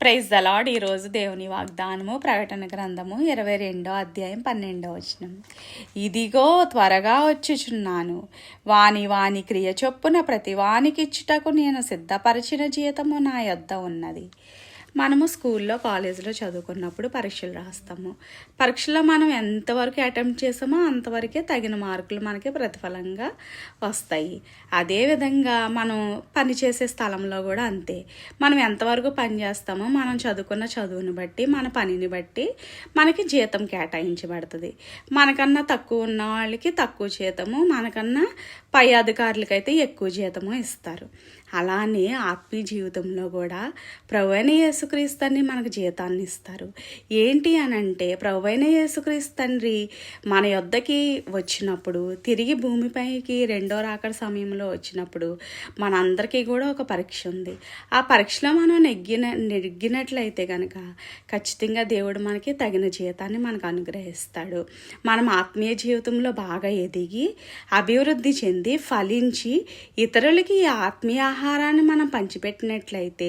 Praise the lord. ఈరోజు దేవుని వాగ్దానము ప్రకటన గ్రంథము 22వ అధ్యాయం 12వ వచనం. ఇదిగో త్వరగా వచ్చుచున్నాను, వాని వాని క్రియ చొప్పున ప్రతి వానికిచ్చుటకు నేను సిద్ధపరిచిన జీతము నా యొద్ద ఉన్నది. మనము స్కూల్లో కాలేజీలో చదువుకున్నప్పుడు పరీక్షలు రాస్తాము. పరీక్షలో మనం ఎంతవరకు అటెంప్ట్ చేసామో అంతవరకే తగిన మార్కులు మనకి ప్రతిఫలంగా వస్తాయి. అదేవిధంగా మనం పనిచేసే స్థలంలో కూడా అంతే. మనం ఎంతవరకు పని చేస్తామో మనం చదువుకున్న చదువుని బట్టి మన పనిని బట్టి మనకి జీతం కేటాయించబడుతుంది. మనకన్నా తక్కువ ఉన్న వాళ్ళకి తక్కువ జీతము, మనకన్నా పై అధికారులకైతే ఎక్కువ జీతము ఇస్తారు. అలానే ఆత్మీయ జీవితంలో కూడా ప్రభువైన యేసుక్రీస్తు తండ్రి మనకు జీతాన్ని ఇస్తారు. ఏంటి అని అంటే, ప్రభువైన యేసుక్రీస్తు తండ్రి మన యొద్దకి వచ్చినప్పుడు, తిరిగి భూమిపైకి రెండో రాకడ సమయంలో వచ్చినప్పుడు మనందరికీ కూడా ఒక పరీక్ష ఉంది. ఆ పరీక్షలో మనం నెగ్గినట్లయితే కనుక ఖచ్చితంగా దేవుడు మనకి తగిన జీతాన్ని మనకు అనుగ్రహిస్తాడు. మనం ఆత్మీయ జీవితంలో బాగా ఎదిగి అభివృద్ధి చెంది ఫలించి ఇతరులకి ఈ ఆత్మీయ ఆహారాన్ని మనం పంచిపెట్టినట్లయితే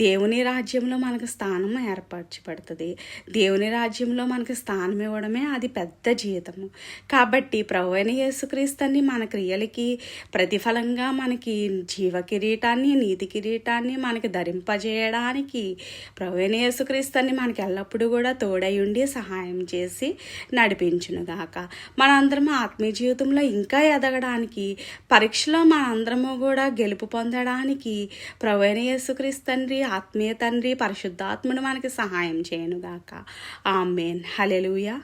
దేవుని రాజ్యంలో మనకు స్థానం ఏర్పరచబడుతుంది. దేవుని రాజ్యంలో మనకు స్థానం ఇవ్వడమే అది పెద్ద జీతము. కాబట్టి ప్రభువైన యేసుక్రీస్తుని మన క్రియలకి ప్రతిఫలంగా మనకి జీవ కిరీటాన్ని, నీతి కిరీటాన్ని మనకి ధరింపజేయడానికి ప్రభువైన యేసుక్రీస్తుని మనకి ఎల్లప్పుడూ కూడా తోడై ఉండి సహాయం చేసి నడిపించునుగాక. మనందరం ఆత్మీయ జీవితంలో ఇంకా ఎదగడానికి, పరీక్షలో మనందరము కూడా గెలుపు పొందడానికి ప్రభువైన యేసుక్రీస్తు తండ్రి, ఆత్మీయ తండ్రి, పరిశుద్ధాత్ముడు మనకి సహాయం చేయనుగాక. ఆమేన్. హల్లెలూయా.